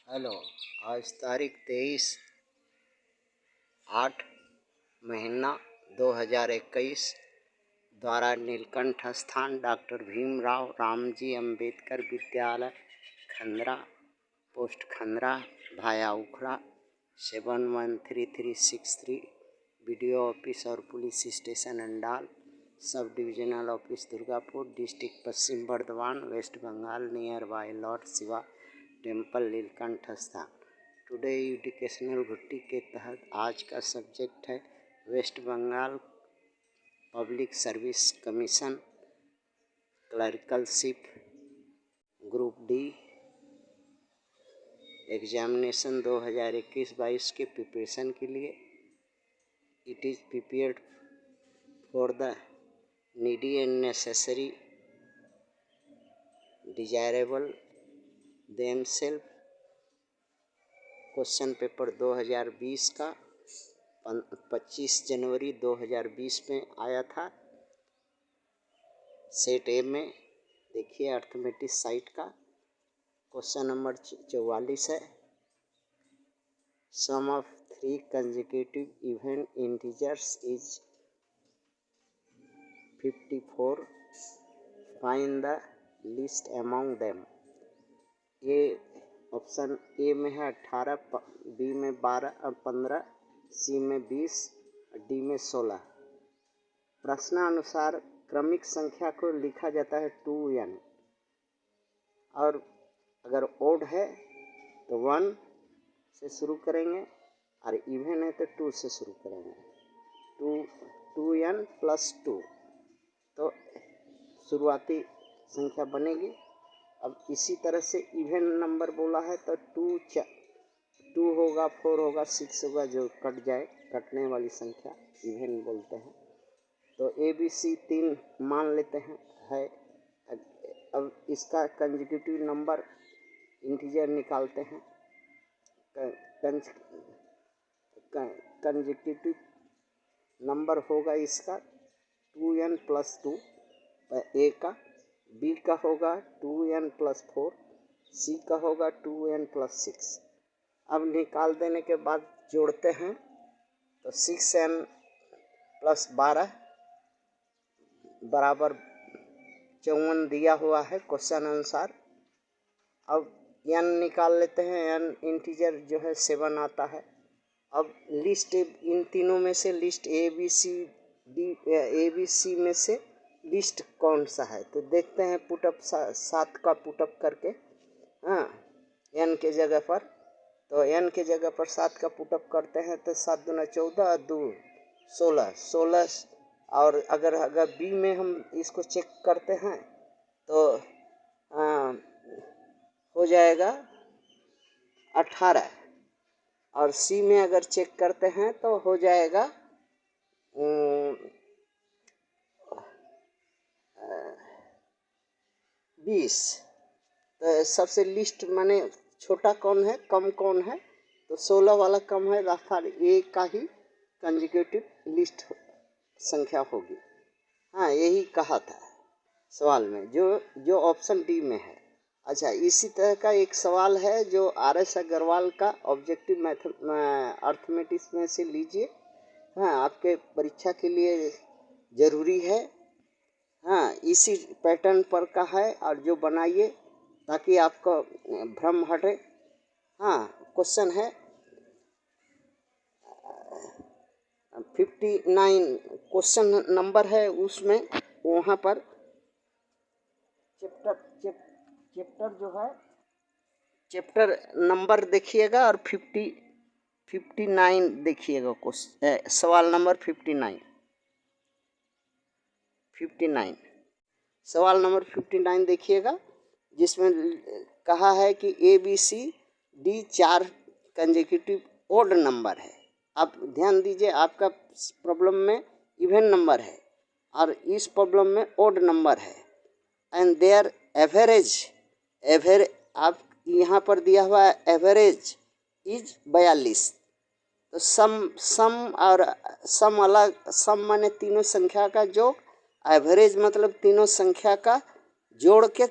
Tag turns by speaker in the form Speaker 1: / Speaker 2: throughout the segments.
Speaker 1: Hello. आज तारीख 23/8/2021 द्वारा नीलकंठ स्थान डॉक्टर भीमराव रामजी अंबेडकर विद्यालय खंदरा पोस्ट खंदरा भाया उखड़ा 713363 बीडीओ ऑफिस और police station Andal sub divisional office Durgapur district Paschim Bardhaman West Bengal near by lord Shiva temple Nilkanth स्थान। टुडे एजुकेशनल घुट्टी के तहत आज का सब्जेक्ट है West Bengal public service commission clerkship group D examination 2021-22 के प्रिपरेशन के लिए। It is prepared for the needy and necessary desirable themselves. Question paper 2020 का 25 जनवरी 2020 में आया था सेट ए में। देखिए अर्थमेटिक साइट का क्वेश्चन नंबर 44 है। Sum of 3 consecutive even integers is 54। Find the list among them. ये ऑप्शन ए में है 18, बी में 15, सी में 20, डी में 16। प्रश्नानुसार क्रमिक संख्या को लिखा जाता है 2n और अगर ओड है तो 1 से शुरू करेंगे और इवन है तो 2 से शुरू करेंगे। 2n + 2 तो शुरुआती संख्या बनेगी। अब इसी तरह से इवन नंबर बोला है तो 2 होगा, 4 होगा, 6 होगा, जो कट जाए कटने वाली संख्या इवन बोलते हैं। तो ABC 3 मान लेते हैं है। अब इसका कंसेक्यूटिव नंबर इंटीजर निकालते हैं। कंसेक्यूटिव नंबर होगा इसका 2n + 2 ए का, बी का होगा 2n + 4, सी का होगा 2n + 6। अब निकाल देने के बाद जोड़ते हैं तो 6n + 12 बराबर 54 दिया हुआ है क्वेश्चन अनुसार। अब n निकाल लेते हैं, n इंटीजर जो है 7 आता है। अब लिस्ट इन तीनों में से लिस्ट ABC में से लिस्ट कौन सा है तो देखते हैं। पुटअप 7 का पुटअप करके n के जगह पर, तो n के जगह पर 7 का पुटअप करते हैं तो 7 दूना 14 और 2 16। और अगर बी में हम इसको चेक करते हैं तो हो जाएगा 18 और सी में अगर चेक करते हैं तो हो जाएगा 20। तो सबसे लिस्ट माने छोटा कौन है, कम कौन है, तो 16 वाला कम है, राफार ए का ही कंसेक्यूटिव लिस्ट संख्या होगी। यही कहा था सवाल में, जो ऑप्शन डी में है। अच्छा, इसी तरह का एक सवाल है जो RS अग्रवाल का ऑब्जेक्टिव अर्थमेटिक्स में से लीजिए। आपके परीक्षा के लिए ज़रूरी है। इसी पैटर्न पर का है और जो बनाइए ताकि आपको भ्रम हटे। क्वेश्चन है 59 क्वेश्चन नंबर है, उसमें वहाँ पर चैप्टर जो है चैप्टर नंबर देखिएगा और 59 देखिएगा। सवाल नंबर 59 सवाल नंबर 59 देखिएगा, जिसमें कहा है कि ABCD 4 कंसेक्यूटिव ओड नंबर है। आप ध्यान दीजिए, आपका प्रॉब्लम में इवन नंबर है और इस प्रॉब्लम में ओड नंबर है। एंड देयर एवरेज आप यहाँ पर दिया हुआ है एवरेज इज 42। तो सम और सम अलग, सम माने तीनों संख्या का जोड़, एवरेज मतलब तीनों संख्या का जोड़ के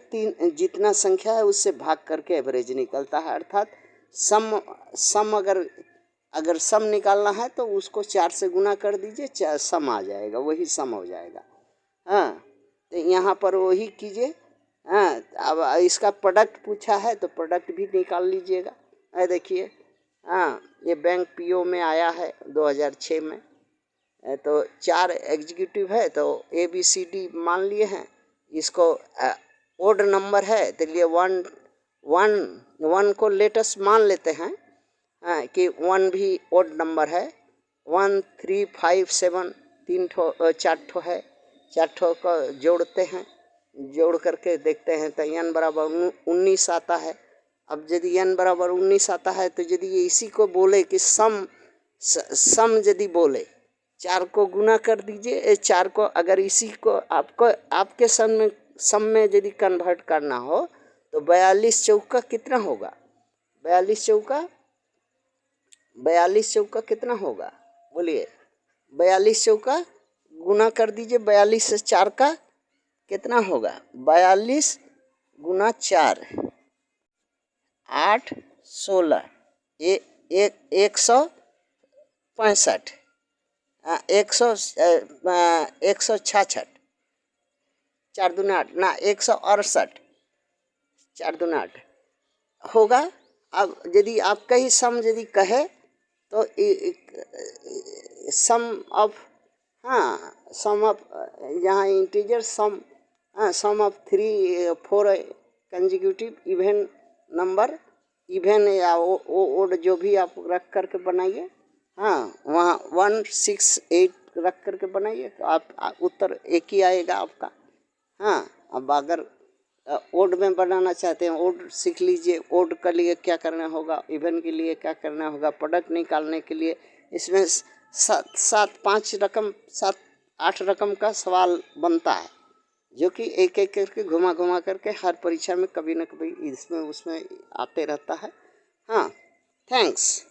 Speaker 1: जितना संख्या है उससे भाग करके एवरेज निकलता है। अर्थात सम सम अगर सम निकालना है तो उसको 4 से गुना कर दीजिए, सम आ जाएगा, वही सम हो जाएगा। हाँ, तो यहाँ पर वही कीजिए। हाँ, अब इसका प्रोडक्ट पूछा है तो प्रोडक्ट भी निकाल लीजिएगा। देखिए, हाँ, ये बैंक पीओ में आया है 2006 में। तो 4 एग्जीक्यूटिव है तो ABCD मान लिए हैं। इसको ओड नंबर है तो लिए 1 को लेटेस्ट मान लेते हैं। हाँ, कि 1 भी ओड नंबर है। 1 3 5 7 4 ठो है, 4 ठो को जोड़ते हैं, जोड़ करके देखते हैं तो n बराबर 19 आता है। अब यदि n बराबर 19 आता है तो यदि ये इसी को बोले कि सम यदि बोले 4 को गुना कर दीजिए, 4 को अगर इसी को आपके सम में यदि कन्वर्ट करना हो तो 42 चौका कितना होगा? 42 चौका कितना होगा? बोलिए। 42 चौका गुना कर दीजिए, 42 से 4 का कितना होगा? 42 गुना 4 8 16 165 166 4 दूना 8 ना 168 4 दूना 8 होगा। अब यदि आपका ही सम यदि कहे तो सम ऑफ, हाँ, सम ऑफ, यहाँ integer sum of 3 4 consecutive even number, even या ओड जो भी आप रख करके बनाइए। हाँ, वहाँ 1 6 8 रख करके बनाइए तो आप उत्तर एक ही आएगा आपका। हाँ, अब अगर ओड में बनाना चाहते हैं, ओड सीख लीजिए। ओड के लिए क्या करना होगा, इवन के लिए क्या करना होगा, प्रोडक्ट निकालने के लिए इसमें 7 8 रकम का सवाल बनता है, जो कि एक एक करके घुमा करके हर परीक्षा में कभी न कभी इसमें उसमें आते रहता है। हाँ, थैंक्स।